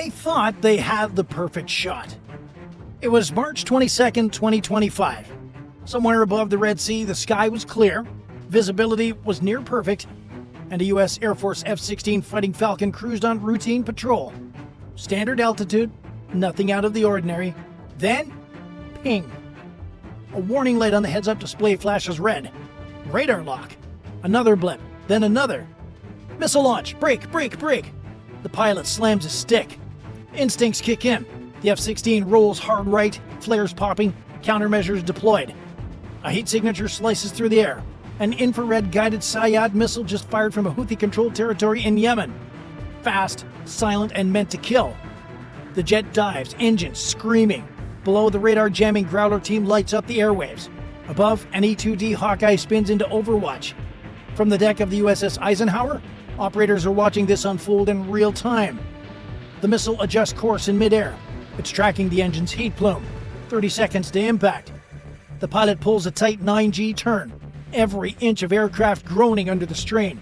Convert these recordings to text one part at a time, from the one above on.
they thought they had the perfect shot. It was March 22nd, 2025. Somewhere above the Red Sea, the sky was clear, visibility was near perfect, and a U.S. Air Force F-16 Fighting Falcon cruised on routine patrol. Standard altitude, nothing out of the ordinary. Then, ping. A warning light on the heads-up display flashes red. Radar lock. Another blip, then another. Missile launch, brake, brake, brake. The pilot slams his stick. Instincts kick in. The F-16 rolls hard right, flares popping, countermeasures deployed. A heat signature slices through the air. An infrared-guided Sayad missile just fired from a Houthi-controlled territory in Yemen. Fast, silent, and meant to kill. The jet dives, engines screaming. Below, the radar-jamming Growler team lights up the airwaves. Above, an E-2D Hawkeye spins into Overwatch. From the deck of the USS Eisenhower, operators are watching this unfold in real time. The missile adjusts course in midair. It's tracking the engine's heat plume. 30 seconds to impact. The pilot pulls a tight 9G turn, every inch of aircraft groaning under the strain.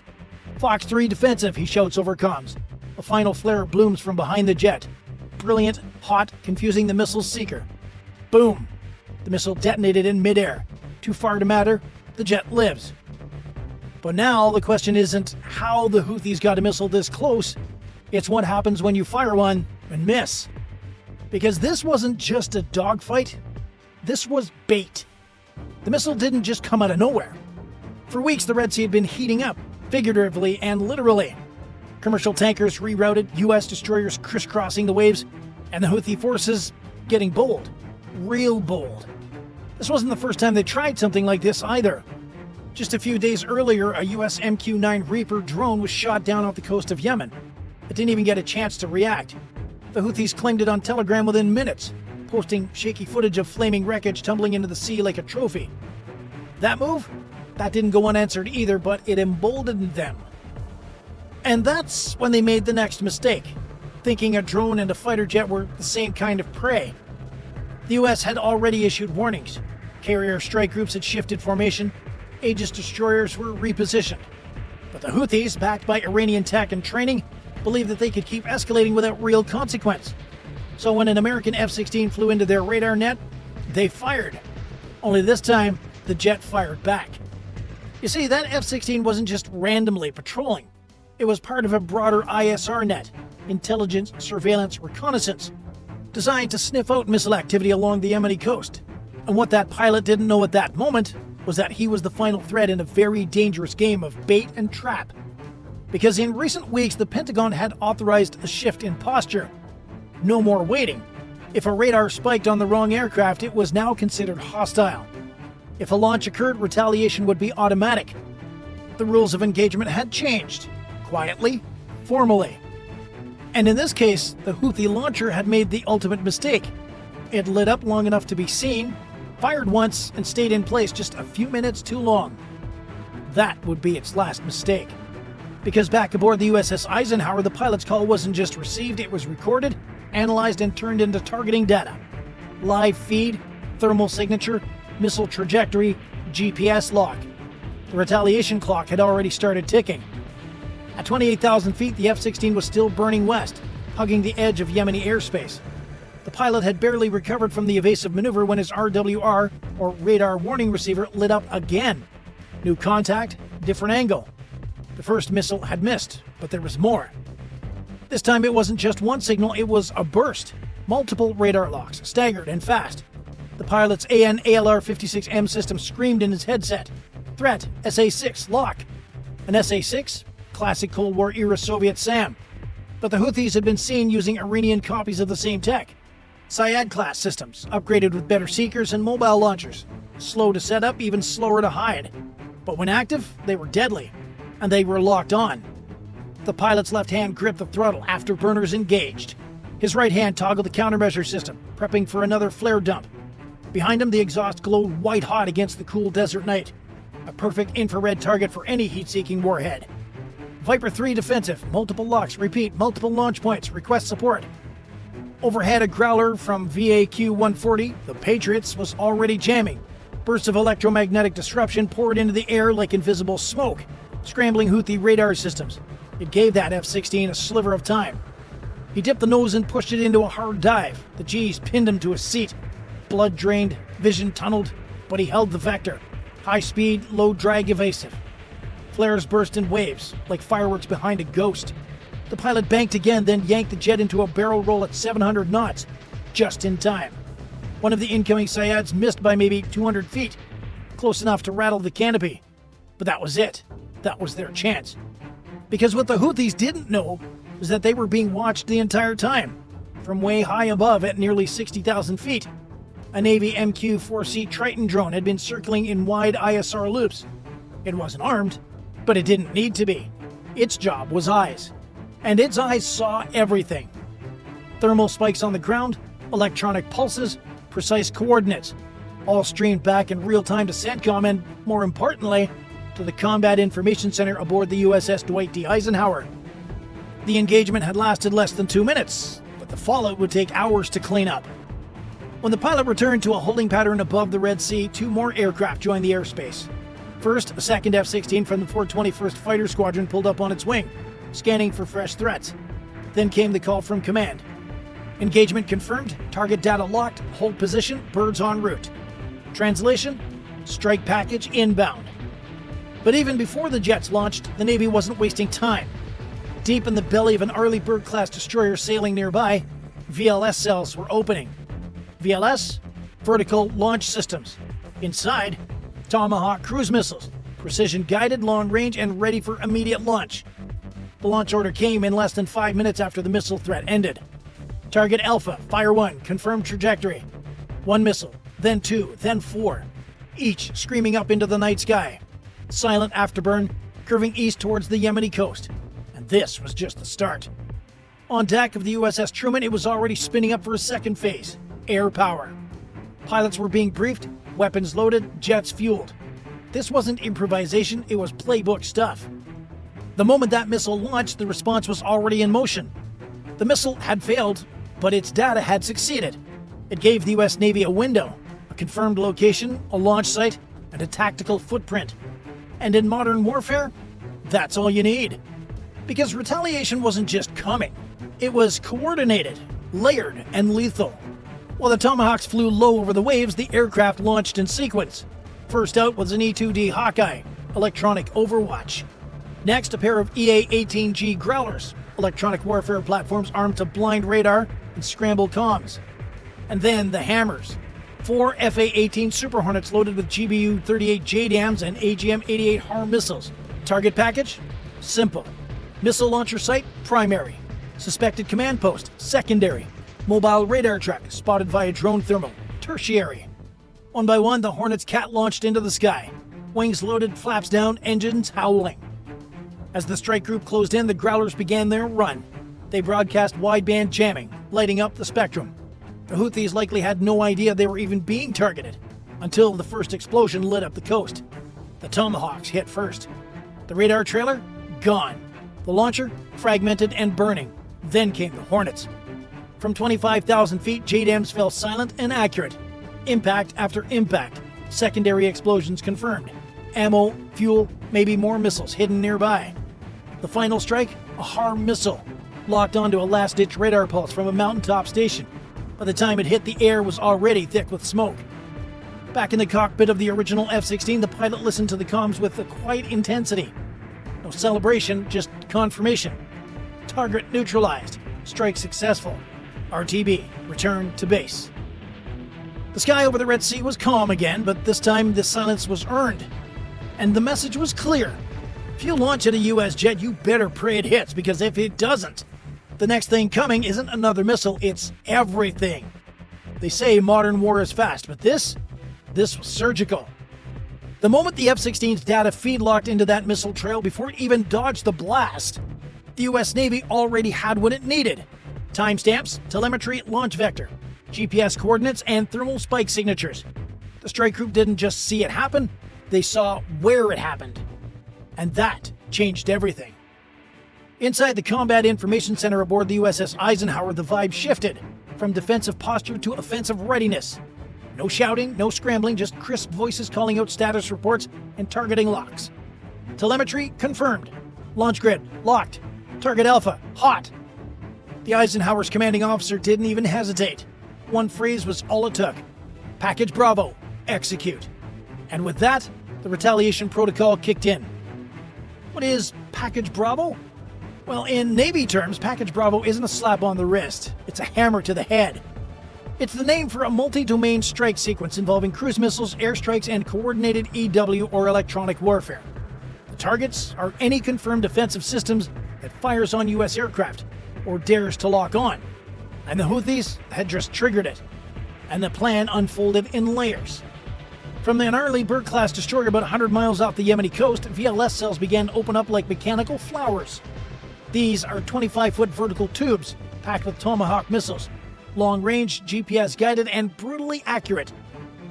Fox 3 defensive, he shouts over comms. A final flare blooms from behind the jet. Brilliant, hot, confusing the missile's seeker. Boom! The missile detonated in midair. Too far to matter, the jet lives. But now the question isn't how the Houthis got a missile this close, it's what happens when you fire one and miss. Because this wasn't just a dogfight, this was bait. The missile didn't just come out of nowhere. For weeks the Red Sea had been heating up, figuratively and literally. Commercial tankers rerouted, US destroyers crisscrossing the waves, and the Houthi forces getting bold. Real bold. This wasn't the first time they tried something like this either. Just a few days earlier, a US MQ-9 Reaper drone was shot down off the coast of Yemen. It didn't even get a chance to react. The Houthis claimed it on Telegram within minutes, posting shaky footage of flaming wreckage tumbling into the sea like a trophy. That move? That didn't go unanswered either, but it emboldened them. And that's when they made the next mistake, thinking a drone and a fighter jet were the same kind of prey. The US had already issued warnings. Carrier strike groups had shifted formation. Aegis destroyers were repositioned. But the Houthis, backed by Iranian tech and training, believed that they could keep escalating without real consequence. So when an American F-16 flew into their radar net, they fired. Only this time, the jet fired back. You see, that F-16 wasn't just randomly patrolling. It was part of a broader ISR net, intelligence, surveillance, reconnaissance, designed to sniff out missile activity along the Yemeni coast. And what that pilot didn't know at that moment was that he was the final thread in a very dangerous game of bait and trap. Because in recent weeks, the Pentagon had authorized a shift in posture. No more waiting. If a radar spiked on the wrong aircraft, it was now considered hostile. If a launch occurred, retaliation would be automatic. The rules of engagement had changed. Quietly, formally. And in this case, the Houthi launcher had made the ultimate mistake. It lit up long enough to be seen, fired once, and stayed in place just a few minutes too long. That would be its last mistake. Because back aboard the USS Eisenhower, the pilot's call wasn't just received, it was recorded, analyzed, and turned into targeting data. Live feed, thermal signature, missile trajectory, GPS log. The retaliation clock had already started ticking. At 28,000 feet, the F-16 was still burning west, hugging the edge of Yemeni airspace. The pilot had barely recovered from the evasive maneuver when his RWR, or radar warning receiver, lit up again. New contact, different angle. The first missile had missed, but there was more. This time it wasn't just one signal, it was a burst. Multiple radar locks, staggered and fast. The pilot's AN/ALR-56M system screamed in his headset. Threat, SA-6, lock. An SA-6? Classic Cold War era Soviet SAM. But the Houthis had been seen using Iranian copies of the same tech. Sayad-class systems, upgraded with better seekers and mobile launchers. Slow to set up, even slower to hide. But when active, they were deadly. And they were locked on. The pilot's left hand gripped the throttle, afterburners engaged. His right hand toggled the countermeasure system, prepping for another flare dump. Behind him, the exhaust glowed white-hot against the cool desert night. A perfect infrared target for any heat-seeking warhead. Viper 3 defensive, multiple locks, repeat, multiple launch points, request support. Overhead, a Growler from VAQ-140, the Patriots, was already jamming. Bursts of electromagnetic disruption poured into the air like invisible smoke, scrambling Houthi radar systems. It gave that F-16 a sliver of time. He dipped the nose and pushed it into a hard dive. The G's pinned him to his seat. Blood drained, vision tunneled, but he held the vector. High speed, low drag evasive. Flares burst in waves, like fireworks behind a ghost. The pilot banked again, then yanked the jet into a barrel roll at 700 knots, just in time. One of the incoming Sayyads missed by maybe 200 feet, close enough to rattle the canopy. But that was it. That was their chance. Because what the Houthis didn't know was that they were being watched the entire time, from way high above at nearly 60,000 feet. A Navy MQ-4C Triton drone had been circling in wide ISR loops. It wasn't armed, but it didn't need to be. Its job was eyes. And its eyes saw everything. Thermal spikes on the ground, electronic pulses, precise coordinates, all streamed back in real time to CENTCOM and, more importantly, to the Combat Information Center aboard the USS Dwight D. Eisenhower. The engagement had lasted less than 2 minutes, but the fallout would take hours to clean up. When the pilot returned to a holding pattern above the Red Sea, 2 more aircraft joined the airspace. First, a second F-16 from the 421st Fighter Squadron pulled up on its wing, scanning for fresh threats. Then came the call from command. Engagement confirmed, target data locked, hold position, birds en route. Translation: strike package inbound. But even before the jets launched, the Navy wasn't wasting time. Deep in the belly of an Arleigh Burke-class destroyer sailing nearby, VLS cells were opening. VLS? Vertical Launch Systems. Inside, Tomahawk cruise missiles, precision-guided, long-range, and ready for immediate launch. The launch order came in less than 5 minutes after the missile threat ended. Target Alpha, Fire 1, confirmed trajectory. 1 missile, then 2, then 4, each screaming up into the night sky. Silent afterburn, curving east towards the Yemeni coast. And this was just the start. On deck of the USS Truman, it was already spinning up for a second phase, air power. Pilots were being briefed, weapons loaded, jets fueled. This wasn't improvisation, it was playbook stuff. The moment that missile launched, the response was already in motion. The missile had failed, but its data had succeeded. It gave the US Navy a window, a confirmed location, a launch site, and a tactical footprint. And in modern warfare, that's all you need. Because retaliation wasn't just coming. It was coordinated, layered, and lethal. While the Tomahawks flew low over the waves, the aircraft launched in sequence. First out was an E-2D Hawkeye, electronic overwatch. Next, a pair of EA-18G Growlers, electronic warfare platforms armed to blind radar and scramble comms. And then the Hammers, 4 FA-18 Super Hornets loaded with GBU-38 JDAMs and AGM-88 HARM missiles. Target package? Simple. Missile launcher site? Primary. Suspected command post? Secondary. Mobile radar track, spotted via drone thermal? Tertiary. One by one, the Hornets cat-launched into the sky. Wings loaded, flaps down, engines howling. As the strike group closed in, the Growlers began their run. They broadcast wideband jamming, lighting up the spectrum. The Houthis likely had no idea they were even being targeted, until the first explosion lit up the coast. The Tomahawks hit first. The radar trailer? Gone. The launcher? Fragmented and burning. Then came the Hornets. From 25,000 feet, JDAMs fell silent and accurate. Impact after impact. Secondary explosions confirmed. Ammo, fuel, maybe more missiles hidden nearby. The final strike? A HARM missile, locked onto a last-ditch radar pulse from a mountaintop station. By the time it hit, the air was already thick with smoke. Back in the cockpit of the original F-16, the pilot listened to the comms with a quiet intensity. No celebration, just confirmation. Target neutralized. Strike successful. RTB, return to base. The sky over the Red Sea was calm again, but this time the silence was earned. And the message was clear. If you launch at a US jet, you better pray it hits, because if it doesn't, the next thing coming isn't another missile, it's everything. They say modern war is fast, but this was surgical. The moment the F-16's data feed locked into that missile trail before it even dodged the blast, the US Navy already had what it needed. Timestamps, telemetry, launch vector, GPS coordinates, and thermal spike signatures. The strike group didn't just see it happen, they saw where it happened. And that changed everything. Inside the Combat Information Center aboard the USS Eisenhower, the vibe shifted from defensive posture to offensive readiness. No shouting, no scrambling, just crisp voices calling out status reports and targeting locks. Telemetry confirmed. Launch grid locked. Target Alpha hot. The Eisenhower's commanding officer didn't even hesitate. One phrase was all it took. Package Bravo, execute. And with that, the retaliation protocol kicked in. What is Package Bravo? Well, in Navy terms, Package Bravo isn't a slap on the wrist. It's a hammer to the head. It's the name for a multi-domain strike sequence involving cruise missiles, airstrikes, and coordinated EW or electronic warfare. The targets are any confirmed defensive systems that fires on U.S. aircraft or dares to lock on. And the Houthis had just triggered it. And the plan unfolded in layers. From the gnarly Bird-class destroyer about 100 miles off the Yemeni coast, VLS cells began to open up like mechanical flowers. These are 25-foot vertical tubes packed with Tomahawk missiles. Long-range, GPS-guided, and brutally accurate.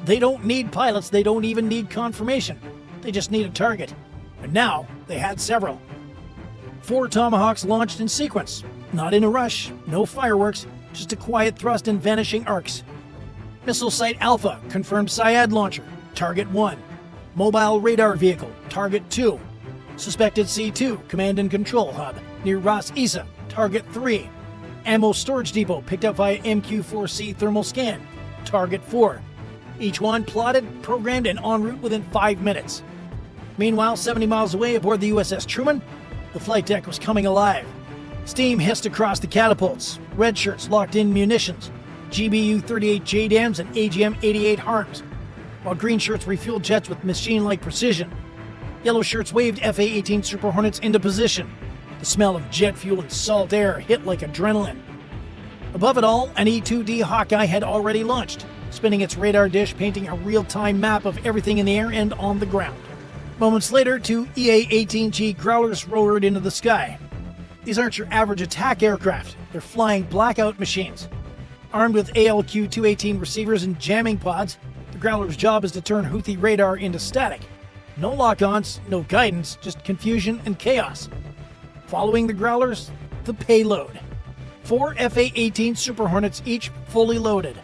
They don't need pilots, they don't even need confirmation. They just need a target. And now, they had several. 4 Tomahawks launched in sequence. Not in a rush, no fireworks, just a quiet thrust and vanishing arcs. Missile Site Alpha, confirmed Syad launcher, target 1. Mobile radar vehicle, target 2. Suspected C2, command and control hub, near Ras Isa, target 3. Ammo storage depot picked up via MQ-4C thermal scan, target 4. Each one plotted, programmed, and en route within 5 minutes. Meanwhile, 70 miles away aboard the USS Truman, the flight deck was coming alive. Steam hissed across the catapults, red shirts locked in munitions, GBU-38 JDAMs and AGM-88 harms, while green shirts refueled jets with machine-like precision. Yellow shirts waved FA-18 Super Hornets into position. The smell of jet fuel and salt air hit like adrenaline. Above it all, an E-2D Hawkeye had already launched, spinning its radar dish, painting a real-time map of everything in the air and on the ground. Moments later, 2 EA-18G Growlers roared into the sky. These aren't your average attack aircraft. They're flying blackout machines. Armed with ALQ-218 receivers and jamming pods, the Growler's job is to turn Houthi radar into static. No lock-ons, no guidance, just confusion and chaos. Following the Growlers, the payload. 4 FA-18 Super Hornets, each fully loaded.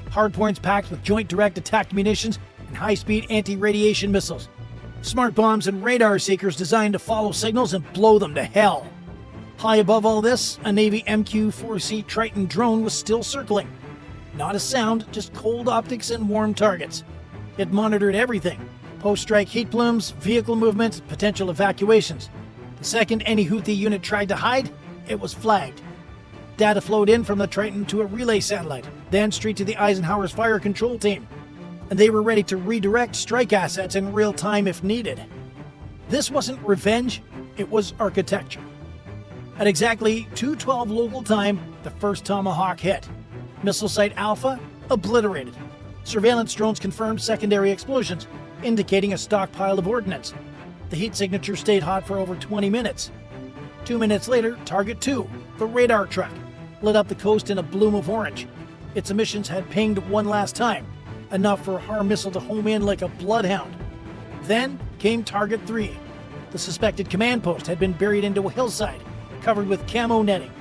Hardpoints packed with joint direct attack munitions and high-speed anti-radiation missiles. Smart bombs and radar seekers designed to follow signals and blow them to hell. High above all this, a Navy MQ-4C Triton drone was still circling. Not a sound, just cold optics and warm targets. It monitored everything. Post-strike heat plumes, vehicle movement, potential evacuations. The second any Houthi unit tried to hide, it was flagged. Data flowed in from the Triton to a relay satellite, then straight to the Eisenhower's fire control team. And they were ready to redirect strike assets in real time if needed. This wasn't revenge, it was architecture. At exactly 2:12 local time, the first Tomahawk hit. Missile Site Alpha obliterated. Surveillance drones confirmed secondary explosions, indicating a stockpile of ordnance. The heat signature stayed hot for over 20 minutes. 2 minutes later, Target 2, the radar truck, lit up the coast in a bloom of orange. Its emissions had pinged one last time, enough for a HAR missile to home in like a bloodhound. Then came Target 3. The suspected command post had been buried into a hillside, covered with camo netting.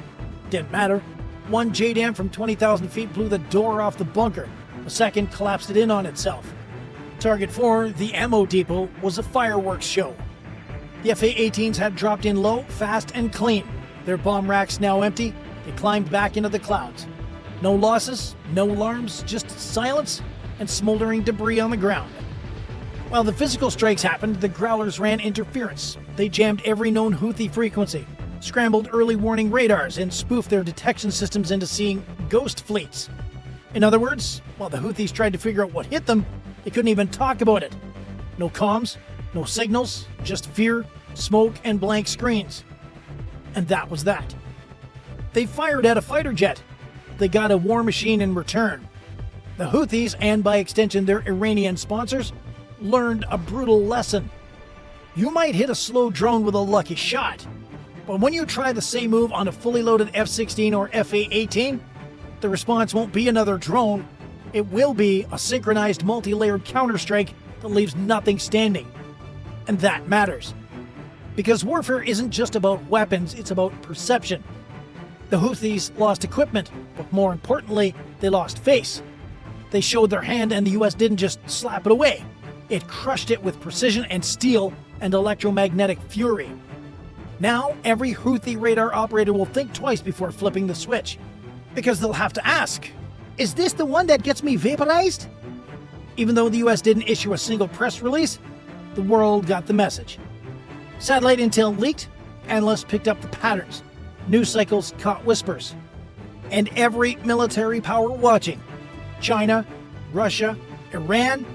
Didn't matter. One JDAM from 20,000 feet blew the door off the bunker. A second collapsed it in on itself. Target 4, the ammo depot, was a fireworks show. The FA-18s had dropped in low, fast, and clean. Their bomb racks now empty, they climbed back into the clouds. No losses, no alarms, just silence and smoldering debris on the ground. While the physical strikes happened, the Growlers ran interference. They jammed every known Houthi frequency, scrambled early warning radars, and spoofed their detection systems into seeing ghost fleets. In other words, while the Houthis tried to figure out what hit them, they couldn't even talk about it. No comms, no signals, just fear, smoke, and blank screens. And that was that. They fired at a fighter jet. They got a war machine in return. The Houthis, and by extension their Iranian sponsors, learned a brutal lesson. You might hit a slow drone with a lucky shot, but when you try the same move on a fully loaded F-16 or FA-18, the response won't be another drone. It will be a synchronized multi-layered counterstrike that leaves nothing standing. And that matters. Because warfare isn't just about weapons, it's about perception. The Houthis lost equipment, but more importantly, they lost face. They showed their hand and the US didn't just slap it away. It crushed it with precision and steel and electromagnetic fury. Now, every Houthi radar operator will think twice before flipping the switch, because they'll have to ask, is this the one that gets me vaporized? Even though the US didn't issue a single press release, the world got the message. Satellite intel leaked, analysts picked up the patterns, news cycles caught whispers, and every military power watching, China, Russia, Iran,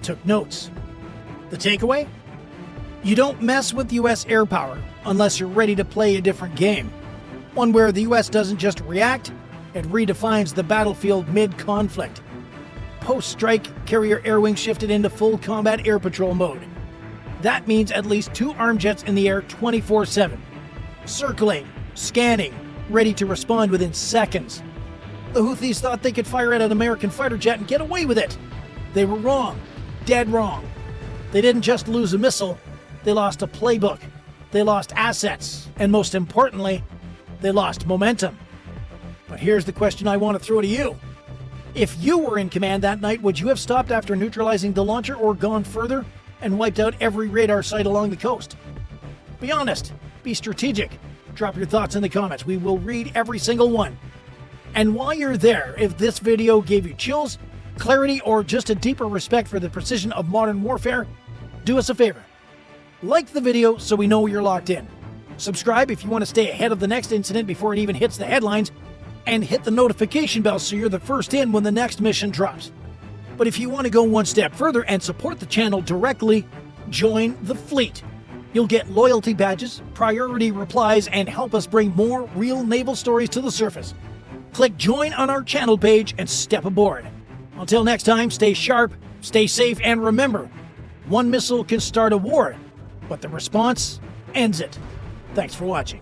took notes. The takeaway? You don't mess with US air power unless you're ready to play a different game. One where the US doesn't just react, it redefines the battlefield mid-conflict. Post-strike, carrier air wing shifted into full combat air patrol mode. That means at least 2 armed jets in the air 24/7. Circling, scanning, ready to respond within seconds. The Houthis thought they could fire at an American fighter jet and get away with it. They were wrong. Dead wrong. They didn't just lose a missile, they lost a playbook. They lost assets. And most importantly, they lost momentum. But here's the question I want to throw to you. If you were in command that night, would you have stopped after neutralizing the launcher or gone further and wiped out every radar site along the coast? Be honest. Be strategic. Drop your thoughts in the comments. We will read every single one. And while you're there, if this video gave you chills, clarity, or just a deeper respect for the precision of modern warfare, do us a favor. Like the video so we know you're locked in. Subscribe if you want to stay ahead of the next incident before it even hits the headlines, and hit the notification bell so you're the first in when the next mission drops. But if you want to go one step further and support the channel directly, join the fleet. You'll get loyalty badges, priority replies, and help us bring more real naval stories to the surface. Click join on our channel page and step aboard. Until next time, stay sharp, stay safe, and remember, one missile can start a war, but the response ends it. Thanks for watching.